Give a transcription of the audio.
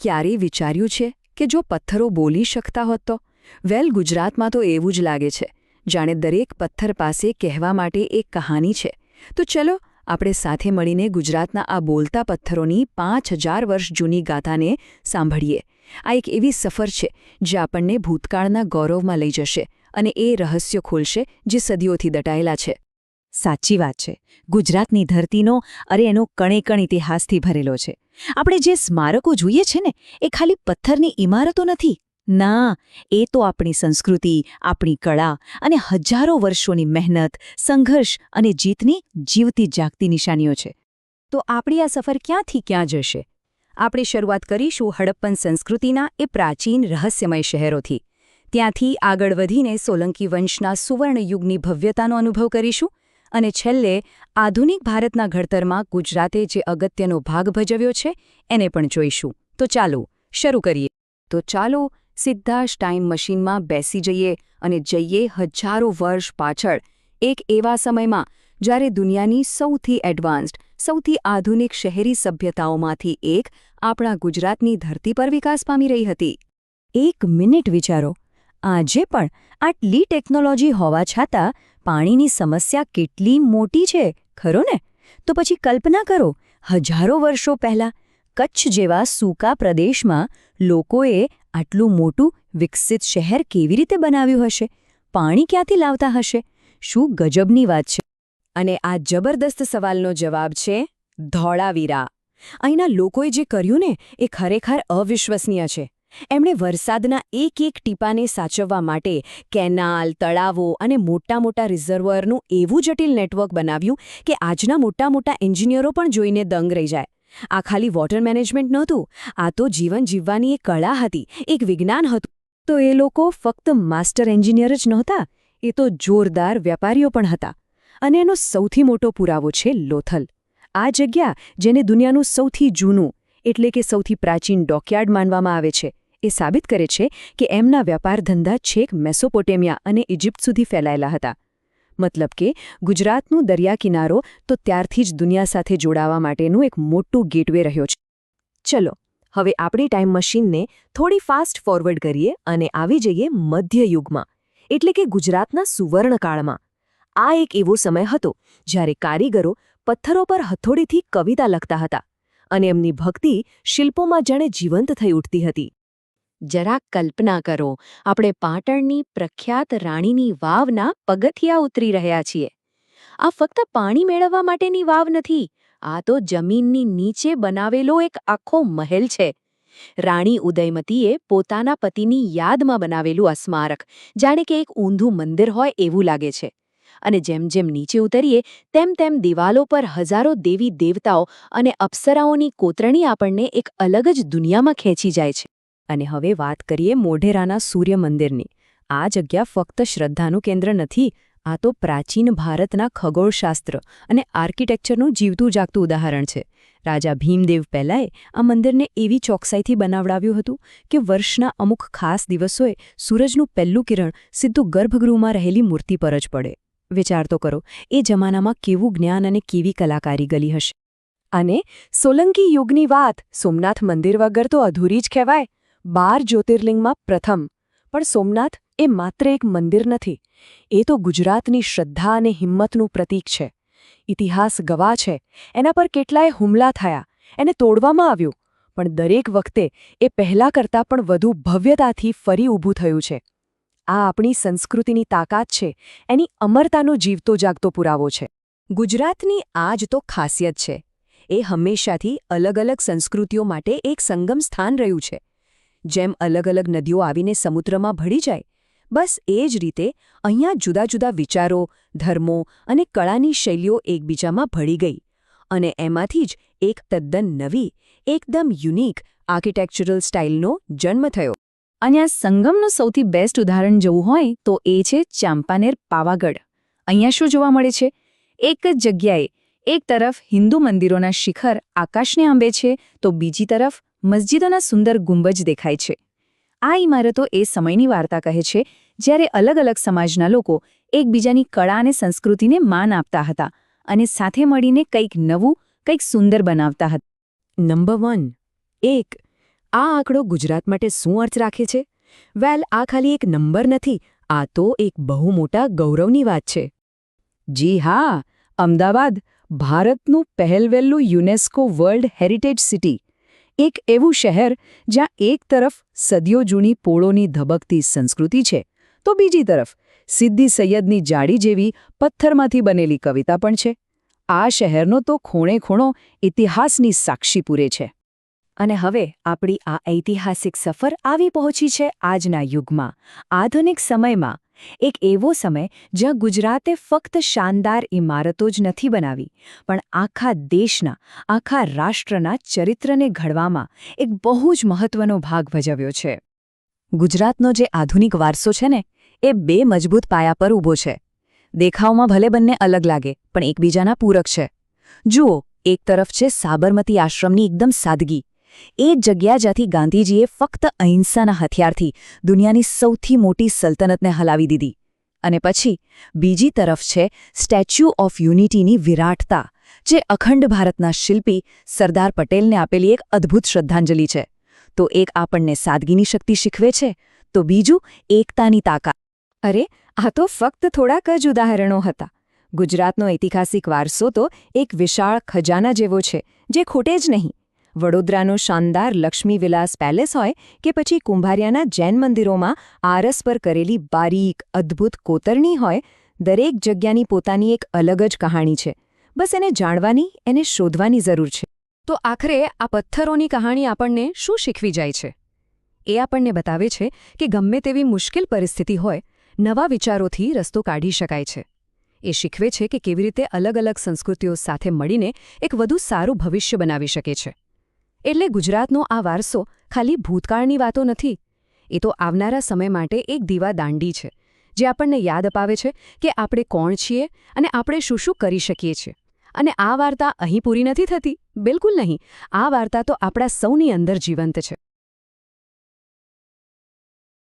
ક્યારેય વિચાર્યું છે કે જો પથ્થરો બોલી શકતા હોત તો? ગુજરાતમાં તો એવું જ લાગે છે, જાણે દરેક પથ્થર પાસે કહેવા માટે એક કહાની છે. તો ચલો આપણે સાથે મળીને ગુજરાતના આ બોલતા પથ્થરોની 5000 વર્ષ જૂની ગાથાને સાંભળીએ. આ એક એવી સફર છે જે આપણને ભૂતકાળના ગૌરવમાં લઈ જશે અને એ રહસ્યો ખોલશે જે સદીઓથી દટાયેલા છે. સાચી વાત છે. ગુજરાતની ધરતીનો એનો કણેકણ ઇતિહાસથી ભરેલો છે. આપણે જે સ્મારકો જોઈએ છે ને, એ ખાલી પથ્થરની ઇમારતો નથી. ના, એ તો આપણી સંસ્કૃતિ, આપણી કળા અને હજારો વર્ષોની મહેનત, સંઘર્ષ અને જીતની જીવતી જાગતી નિશાનીઓ છે. તો આપણી આ સફર ક્યાંથી ક્યાં જશે? આપણે શરૂઆત કરીશું હડપ્પન સંસ્કૃતિના એ પ્રાચીન રહસ્યમય શહેરોથી. ત્યાંથી આગળ વધીને સોલંકી વંશના સુવર્ણયુગની ભવ્યતાનો અનુભવ કરીશું અને છેલ્લે આધુનિક ભારતના ઘડતરમાં ગુજરાતે જે અગત્યનો ભાગ ભજવ્યો છે એને પણ જોઈશું. તો ચાલો શરૂ કરીએ. તો ચાલો સીધા જ ટાઈમ મશીનમાં બેસી જઈએ અને જઈએ હજારો વર્ષ પાછળ, એક એવા સમયમાં જ્યારે દુનિયાની સૌથી એડવાન્સ્ડ, સૌથી આધુનિક શહેરી સભ્યતાઓમાંથી એક આપણા ગુજરાતની ધરતી પર વિકાસ પામી રહી હતી. એક મિનિટ વિચારો, આજે પણ આટલી ટેકનોલોજી હોવા છતાં પાણીની સમસ્યા કેટલી મોટી છે, ખરો ને? તો પછી કલ્પના કરો, હજારો વર્ષો પહેલાં કચ્છ જેવા સૂકા પ્રદેશમાં લોકોએ આટલું મોટું વિકસિત શહેર કેવી રીતે બનાવ્યું હશે? પાણી ક્યાંથી લાવતા હશે? શું ગજબની વાત છે! અને આ જબરદસ્ત સવાલનો જવાબ છે ધોળાવીરા. અહીંના લોકોએ જે કર્યું ને એ ખરેખર અવિશ્વસનીય છે. એમણે વરસાદના એક ટીપાને સાચવવા માટે કેનાલ, તળાવો અને મોટા રિઝર્વોયરનું એવું જટિલ નેટવર્ક બનાવ્યું કે આજના મોટા એન્જિનિયરો પણ જોઈને દંગ રહી જાય. આ ખાલી વોટર મેનેજમેન્ટ નહોતું, આ તો જીવન જીવવાની એક કળા હતી, એક વિજ્ઞાન હતું. તો એ લોકો ફક્ત માસ્ટર એન્જિનિયર જ નહોતા, એ તો જોરદાર વેપારીઓ પણ હતા. અને એનો સૌથી મોટો પુરાવો છે લોથલ. આ જગ્યા, જેને દુનિયાનું સૌથી જૂનું એટલે કે સૌથી પ્રાચીન ડોકયાર્ડ માનવામાં આવે છે, એ સાબિત કરે છે કે એમના વેપાર ધંધા છેક મેસોપોટેમિયા અને ઇજિપ્ત સુધી ફેલાયેલા હતા. મતલબ કે ગુજરાતનું દરિયા કિનારો તો ત્યારથી જ દુનિયા સાથે જોડાવા માટેનું એક મોટું ગેટવે રહ્યો છે. ચલો, હવે આપણી ટાઈમ મશીનને થોડી ફાસ્ટ ફોરવર્ડ કરીએ અને આવી જઈએ મધ્યયુગમાં, એટલે કે ગુજરાતના સુવર્ણકાળમાં. આ એક એવો સમય હતો જ્યારે કારીગરો પથ્થરો પર હથોડીથી કવિતા લખતા હતા અને એમની ભક્તિ શિલ્પોમાં જાણે જીવંત થઈ ઉઠતી હતી. જરાક કલ્પના કરો, આપણે પાટણની પ્રખ્યાત રાણીની વાવના પગથિયા ઉતરી રહ્યા છીએ. આ ફક્ત પાણી મેળવવા માટેની વાવ નથી, આ તો જમીનની નીચે બનાવેલો એક આખો મહેલ છે. રાણી ઉદયમતીએ પોતાના પતિની યાદમાં બનાવેલું આ સ્મારક જાણે કે એક ઊંધું મંદિર હોય એવું લાગે છે. અને જેમ જેમ નીચે ઉતરીએ તેમ દિવાલો પર હજારો દેવી દેવતાઓ અને અપ્સરાઓની કોતરણી આપણને એક અલગ જ દુનિયામાં ખેંચી જાય છે. અને હવે વાત કરીએ મોઢેરાના સૂર્ય મંદિરની. આ જગ્યા ફક્ત શ્રદ્ધાનું કેન્દ્ર નથી, આ તો પ્રાચીન ભારતના ખગોળશાસ્ત્ર અને આર્કિટેક્ચરનું જીવતું જાગતું ઉદાહરણ છે. રાજા ભીમદેવ પહેલાંએ આ મંદિરને એવી ચોકસાઈથી બનાવડાવ્યું હતું કે વર્ષના અમુક ખાસ દિવસોએ સૂરજનું પહેલું કિરણ સીધું ગર્ભગૃહમાં રહેલી મૂર્તિ પર જ પડે. વિચાર તો કરો, એ જમાનામાં કેવું જ્ઞાન અને કેવી કલાકારી ગલી હશે. અને સોલંકી યુગની વાત, સોમનાથ મંદિર વગર તો અધૂરી જ કહેવાય. 12 જ્યોતિર્લિંગમાં પ્રથમ. પણ સોમનાથ એ માત્ર એક મંદિર નથી, એ તો ગુજરાતની શ્રદ્ધા અને હિંમતનું પ્રતીક છે. ઇતિહાસ ગવાહ છે, એના પર કેટલાય હુમલા થયા, એને તોડવામાં આવ્યું, પણ દરેક વખતે એ પહેલાં કરતાં પણ વધુ ભવ્યતાથી ફરી ઊભું થયું છે. આ આપણી સંસ્કૃતિની તાકાત છે, એની અમરતાનો જીવતો જાગતો પુરાવો છે. ગુજરાતની આ જ તો ખાસિયત છે. એ હંમેશાથી અલગ સંસ્કૃતિઓ માટે એક સંગમ સ્થાન રહ્યું છે. જેમ અલગ નદીઓ આવીને સમુદ્રમાં ભળી જાય, બસ એ જ રીતે અહીંયા જુદા વિચારો, ધર્મો અને કળાની શૈલીઓ એકબીજામાં ભળી ગઈ. અને એમાંથી જ એક તદ્દન નવી, એકદમ યુનિક આર્કિટેક્ચરલ સ્ટાઇલનો જન્મ થયો. અને આ સંગમનું સૌથી બેસ્ટ ઉદાહરણ જોવું હોય તો એ છે ચાંપાનેર પાવાગઢ. અહીંયા શું જોવા મળે છે? એક જ જગ્યાએ એક તરફ હિન્દુ મંદિરોના શિખર આકાશને આંબે છે, તો બીજી તરફ મસ્જિદોના સુંદર ગુંબજ દેખાય છે. આ ઇમારતો એ સમયની વાર્તા કહે છે જ્યારે અલગ સમાજના લોકો એકબીજાની કળા અને સંસ્કૃતિને માન આપતા હતા અને સાથે મળીને કંઈક નવું, કંઈક સુંદર બનાવતા હતા. નંબર 1. આ આંકડો ગુજરાત માટે શું અર્થ રાખે છે? વેલ, આ ખાલી એક નંબર નથી, આ તો એક બહુ મોટા ગૌરવની વાત છે. જી હા, અમદાવાદ, ભારતનું પહેલવહેલું યુનેસ્કો વર્લ્ડ હેરિટેજ સિટી. એક એવું શહેર જ્યાં એક તરફ સદીઓ જૂની પોળોની ધબકતી સંસ્કૃતિ છે, તો બીજી તરફ સિદ્દી સૈયદની જાડી જેવી પથ્થરમાંથી બનેલી કવિતા પણ છે. આ શહેરનો તો ખૂણે ખૂણો ઇતિહાસની સાક્ષી પૂરે છે. અને હવે આપણી આ ઐતિહાસિક સફર આવી પહોંચી છે આજના યુગમાં, આધુનિક સમયમાં. એક એવો સમય જ્યાં ગુજરાતે ફક્ત શાનદાર ઇમારતો જ નથી બનાવી, પણ આખા દેશના, આખા રાષ્ટ્રના ચરિત્રને ઘડવામાં એક બહુ જ મહત્વનો ભાગ ભજવ્યો છે. ગુજરાતનો જે આધુનિક વારસો છે ને, એ બે મજબૂત પાયા પર ઊભો છે. દેખાવમાં ભલે બંને અલગ લાગે, પણ એકબીજાના પૂરક છે. જુઓ, એક તરફ છે સાબરમતી આશ્રમની એકદમ સાદગી, એ જગ્યા જ્યાંથી ગાંધીજીએ ફક્ત અહિંસાના હથિયારથી દુનિયાની સૌથી મોટી સલ્તનતને હલાવી દીધી. અને પછી બીજી તરફ છે સ્ટેચ્યુ ઓફ યુનિટીની વિરાટતા, જે અખંડ ભારતના શિલ્પી સરદાર પટેલને આપેલી એક અદ્ભુત શ્રદ્ધાંજલિ છે. તો એક આપણને સાદગીની શક્તિ શીખવે છે, તો બીજું એકતાની તાકાત. અરે, આ તો ફક્ત થોડાક જ ઉદાહરણો હતા. ગુજરાતનો ઐતિહાસિક વારસો તો એક વિશાળ ખજાના જેવો છે, જે ખૂટે જ નહીં. વડોદરાનો શાનદાર લક્ષ્મી વિલાસ પેલેસ હોય કે પછી કુંભારિયાના જૈન મંદિરોમાં આરસ પર કરેલી બારીક, અદ્ભુત કોતરણી હોય, દરેક જગ્યાની પોતાની એક અલગ જ કહાણી છે. બસ એને જાણવાની, એને શોધવાની જરૂર છે. તો આખરે આ પથ્થરોની કહાણી આપણને શું શીખવી જાય છે? એ આપણને બતાવે છે કે ગમે તેવી મુશ્કેલ પરિસ્થિતિ હોય, નવા વિચારોથી રસ્તો કાઢી શકાય છે. એ શીખવે છે કે કેવી રીતે અલગ અલગ સંસ્કૃતિઓ સાથે મળીને એક વધુ સારું ભવિષ્ય બનાવી શકે છે. એટલે ગુજરાતનો આ વારસો ખાલી ભૂતકાળની વાતો નથી, એ તો આવનારા સમય માટે એક દીવાદાંડી છે, જે આપણને યાદ અપાવે છે કે આપણે કોણ છીએ અને આપણે શું શું કરી શકીએ છીએ. અને આ વાર્તા અહીં પૂરી નથી થતી, બિલકુલ નહીં. આ વાર્તા તો આપણા સૌની અંદર જીવંત છે.